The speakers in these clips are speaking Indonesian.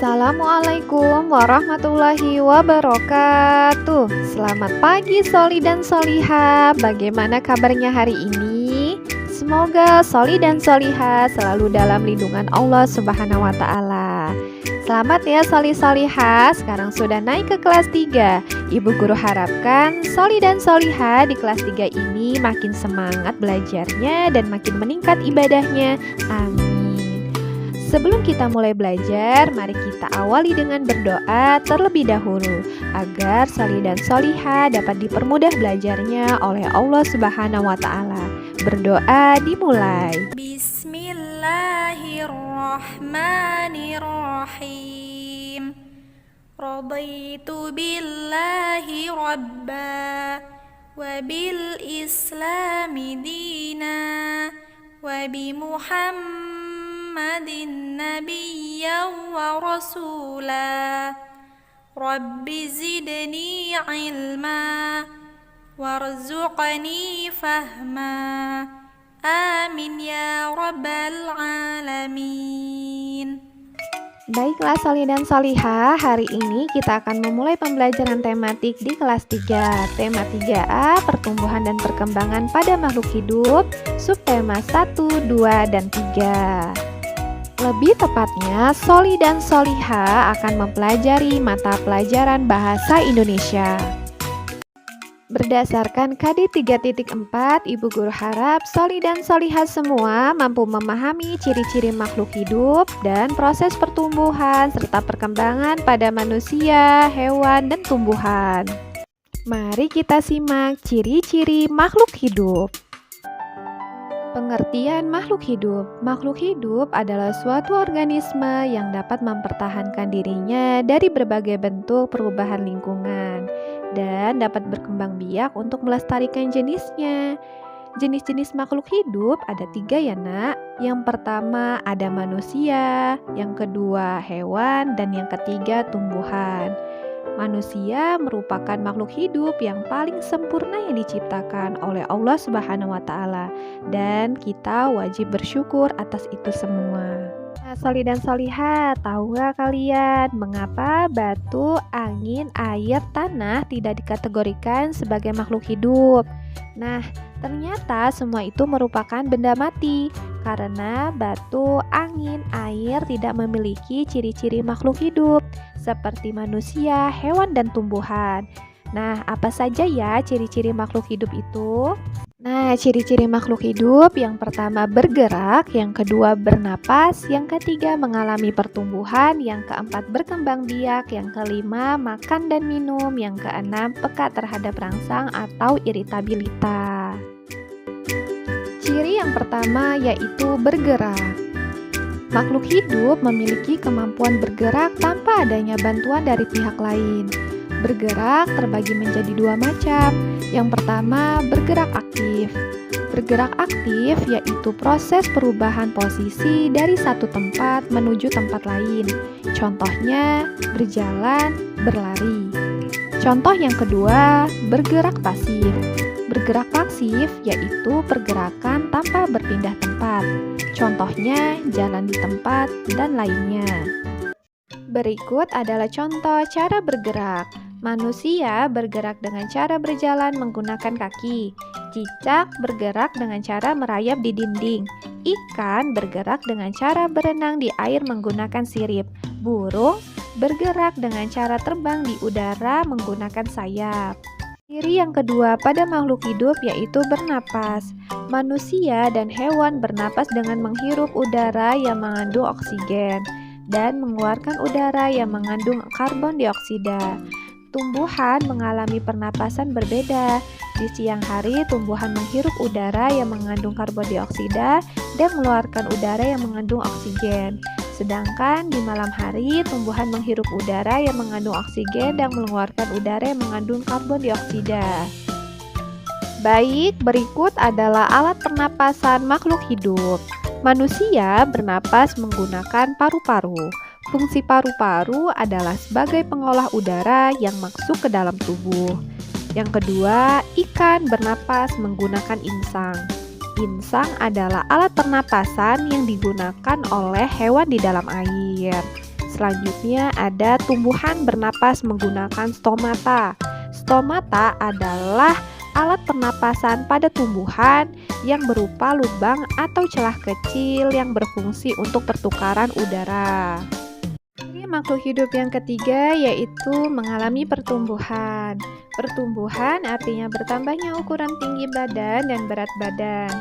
Assalamualaikum warahmatullahi wabarakatuh. Selamat pagi Soli dan Soliha. Bagaimana kabarnya hari ini? Semoga Soli dan Soliha selalu dalam lindungan Allah Subhanahu wa Ta'ala. Selamat ya Soli Soliha, sekarang sudah naik ke kelas 3. Ibu guru harapkan Soli dan Soliha di kelas 3 ini makin semangat belajarnya dan makin meningkat ibadahnya. Amin. Sebelum kita mulai belajar, mari kita awali dengan berdoa terlebih dahulu agar Soli dan Soliha dapat dipermudah belajarnya oleh Allah Subhanahu wa Ta'ala. Berdoa dimulai. Bismillahirrahmanirrahim. Raditu billahi rabba wa bil islami dina wa bi Muhammadin nabiyyan wa rasula. Rabbi zidni ilma warzuqni fahma. Amin ya rabbal alamin. Baiklah Soli dan Soliha, hari ini kita akan memulai pembelajaran tematik di kelas 3. Tema 3A, pertumbuhan dan perkembangan pada makhluk hidup, subtema 1, 2, dan 3. Lebih tepatnya, Soli dan Soliha akan mempelajari mata pelajaran Bahasa Indonesia. Berdasarkan KD 3.4, Ibu Guru harap Soli dan Soliha semua mampu memahami ciri-ciri makhluk hidup dan proses pertumbuhan serta perkembangan pada manusia, hewan, dan tumbuhan. Mari kita simak ciri-ciri makhluk hidup. Pengertian makhluk hidup. Makhluk hidup adalah suatu organisme yang dapat mempertahankan dirinya dari berbagai bentuk perubahan lingkungan dan dapat berkembang biak untuk melestarikan jenisnya. Jenis-jenis makhluk hidup ada 3 ya nak. Yang pertama ada manusia, yang kedua hewan, dan yang ketiga tumbuhan. Manusia merupakan makhluk hidup yang paling sempurna yang diciptakan oleh Allah Subhanahu wa Ta'ala, dan kita wajib bersyukur atas itu semua. Nah, Soli dan Soliha, tahu gak kalian mengapa batu, angin, air, tanah tidak dikategorikan sebagai makhluk hidup? Nah, ternyata semua itu merupakan benda mati karena batu, angin, air tidak memiliki ciri-ciri makhluk hidup seperti manusia, hewan, dan tumbuhan. Nah, apa saja ya ciri-ciri makhluk hidup itu? Nah, ciri-ciri makhluk hidup yang pertama bergerak, yang kedua bernapas, yang ketiga mengalami pertumbuhan, yang keempat berkembang biak, yang kelima makan dan minum, yang keenam peka terhadap rangsang atau iritabilitas. Ciri yang pertama yaitu bergerak. Makhluk hidup memiliki kemampuan bergerak tanpa adanya bantuan dari pihak lain. Bergerak terbagi menjadi 2 macam. Yang pertama, bergerak aktif. Bergerak aktif yaitu proses perubahan posisi dari satu tempat menuju tempat lain. Contohnya, berjalan, berlari. Contoh yang kedua, bergerak pasif. Bergerak pasif yaitu pergerakan tanpa berpindah tempat. Contohnya, jalan di tempat dan lainnya. Berikut adalah contoh cara bergerak. Manusia bergerak dengan cara berjalan menggunakan kaki. Cicak bergerak dengan cara merayap di dinding. Ikan bergerak dengan cara berenang di air menggunakan sirip. Burung bergerak dengan cara terbang di udara menggunakan sayap. Ciri yang kedua pada makhluk hidup yaitu bernapas. Manusia dan hewan bernapas dengan menghirup udara yang mengandung oksigen dan mengeluarkan udara yang mengandung karbon dioksida. Tumbuhan mengalami pernapasan berbeda. Di siang hari, tumbuhan menghirup udara yang mengandung karbon dioksida dan mengeluarkan udara yang mengandung oksigen. Sedangkan di malam hari, tumbuhan menghirup udara yang mengandung oksigen dan mengeluarkan udara yang mengandung karbon dioksida. Baik, berikut adalah alat pernapasan makhluk hidup. Manusia bernapas menggunakan paru-paru. Fungsi paru-paru adalah sebagai pengolah udara yang masuk ke dalam tubuh. Yang kedua, ikan bernapas menggunakan insang. Insang adalah alat pernapasan yang digunakan oleh hewan di dalam air. Selanjutnya ada tumbuhan bernapas menggunakan stomata. Stomata adalah alat pernapasan pada tumbuhan yang berupa lubang atau celah kecil yang berfungsi untuk pertukaran udara. Ini makhluk hidup yang ketiga yaitu mengalami pertumbuhan. Pertumbuhan artinya bertambahnya ukuran tinggi badan dan berat badan.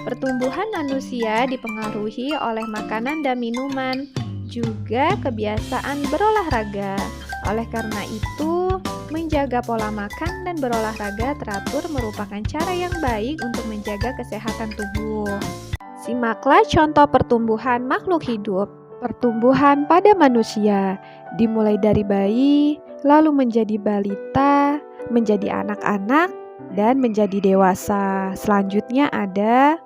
Pertumbuhan manusia dipengaruhi oleh makanan dan minuman, juga kebiasaan berolahraga. Oleh karena itu, menjaga pola makan dan berolahraga teratur merupakan cara yang baik untuk menjaga kesehatan tubuh. Simaklah contoh pertumbuhan makhluk hidup. Pertumbuhan pada manusia dimulai dari bayi, lalu menjadi balita, menjadi anak-anak, dan menjadi dewasa. Selanjutnya ada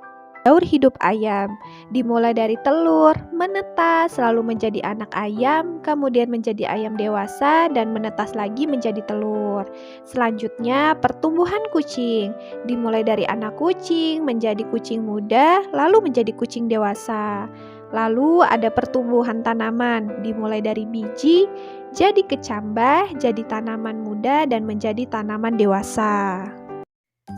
daur hidup ayam, dimulai dari telur, menetas, lalu menjadi anak ayam, kemudian menjadi ayam dewasa, dan menetas lagi menjadi telur. Selanjutnya, pertumbuhan kucing, dimulai dari anak kucing, menjadi kucing muda, lalu menjadi kucing dewasa. Lalu ada pertumbuhan tanaman, dimulai dari biji, jadi kecambah, jadi tanaman muda, dan menjadi tanaman dewasa.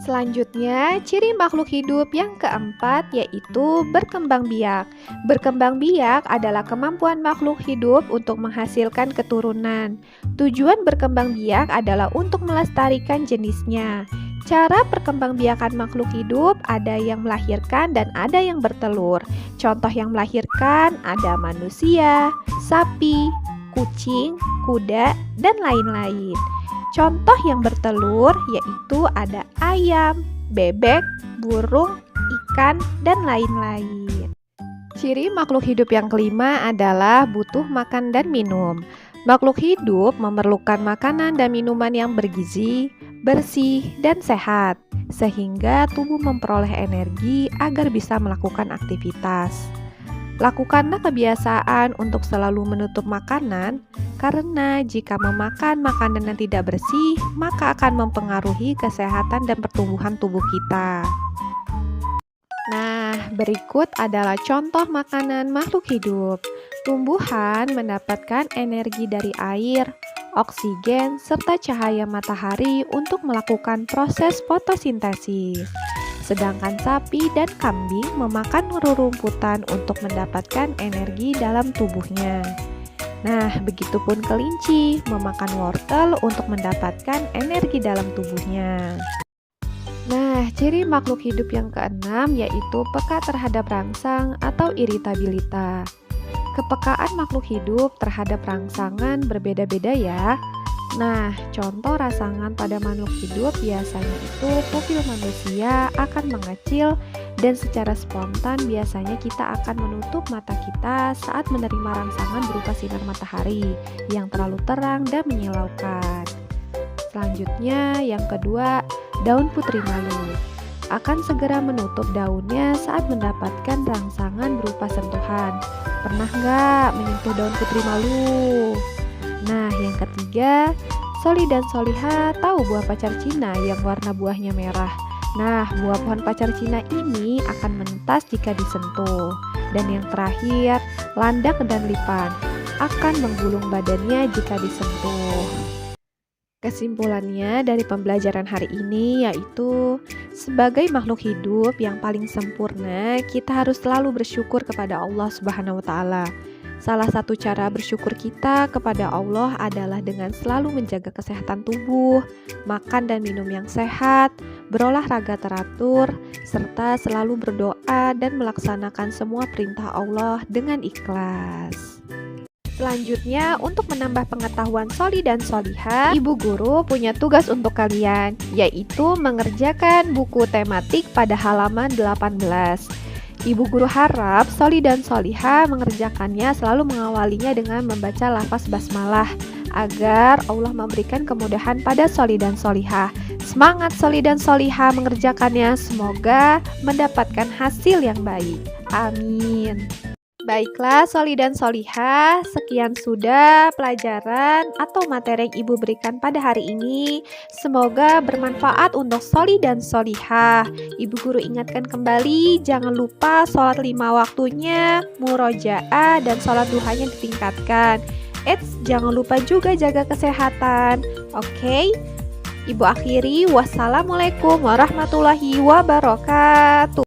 Selanjutnya, ciri makhluk hidup yang keempat yaitu berkembang biak. Berkembang biak adalah kemampuan makhluk hidup untuk menghasilkan keturunan. Tujuan berkembang biak adalah untuk melestarikan jenisnya. Cara perkembangbiakan makhluk hidup ada yang melahirkan dan ada yang bertelur. Contoh yang melahirkan ada manusia, sapi, kucing, kuda, dan lain-lain. Contoh yang bertelur yaitu ada ayam, bebek, burung, ikan, dan lain-lain. Ciri makhluk hidup yang kelima adalah butuh makan dan minum. Makhluk hidup memerlukan makanan dan minuman yang bergizi, bersih, dan sehat, sehingga tubuh memperoleh energi agar bisa melakukan aktivitas. Lakukanlah kebiasaan untuk selalu menutup makanan, karena jika memakan makanan yang tidak bersih, maka akan mempengaruhi kesehatan dan pertumbuhan tubuh kita. Nah, berikut adalah contoh makanan makhluk hidup. Tumbuhan mendapatkan energi dari air, oksigen, serta cahaya matahari untuk melakukan proses fotosintesis. Sedangkan sapi dan kambing memakan rerumputan untuk mendapatkan energi dalam tubuhnya. Nah, begitupun kelinci memakan wortel untuk mendapatkan energi dalam tubuhnya. Nah, ciri makhluk hidup yang keenam yaitu peka terhadap rangsang atau iritabilitas. Kepekaan makhluk hidup terhadap rangsangan berbeda-beda ya. Nah, contoh rangsangan pada makhluk hidup biasanya itu pupil manusia akan mengecil dan secara spontan biasanya kita akan menutup mata kita saat menerima rangsangan berupa sinar matahari yang terlalu terang dan menyilaukan. Selanjutnya, yang kedua, daun putri malu akan segera menutup daunnya saat mendapatkan rangsangan berupa sentuhan. Pernah nggak menyentuh daun putri malu? Nah, yang ketiga, Soli dan Soliha tahu buah pacar Cina yang warna buahnya merah. Nah, buah pohon pacar Cina ini akan menentas jika disentuh. Dan yang terakhir, landak dan lipan akan menggulung badannya jika disentuh. Kesimpulannya dari pembelajaran hari ini yaitu sebagai makhluk hidup yang paling sempurna, kita harus selalu bersyukur kepada Allah Subhanahu wa taala. Salah satu cara bersyukur kita kepada Allah adalah dengan selalu menjaga kesehatan tubuh, makan dan minum yang sehat, berolahraga teratur, serta selalu berdoa dan melaksanakan semua perintah Allah dengan ikhlas. Selanjutnya, untuk menambah pengetahuan Soli dan Soliha, Ibu Guru punya tugas untuk kalian, yaitu mengerjakan buku tematik pada halaman 18. Ibu Guru harap Soli dan Soliha mengerjakannya selalu mengawalinya dengan membaca lafaz basmalah, agar Allah memberikan kemudahan pada Soli dan Soliha. Semangat Soli dan Soliha mengerjakannya, semoga mendapatkan hasil yang baik. Amin. Baiklah Soli dan Soliha, sekian sudah pelajaran atau materi yang Ibu berikan pada hari ini. Semoga bermanfaat untuk Soli dan Soliha. Ibu Guru ingatkan kembali, jangan lupa sholat 5 waktunya, murojaah dan sholat duhanya ditingkatkan. Eits, jangan lupa juga jaga kesehatan. Oke? Ibu akhiri, wassalamualaikum warahmatullahi wabarakatuh.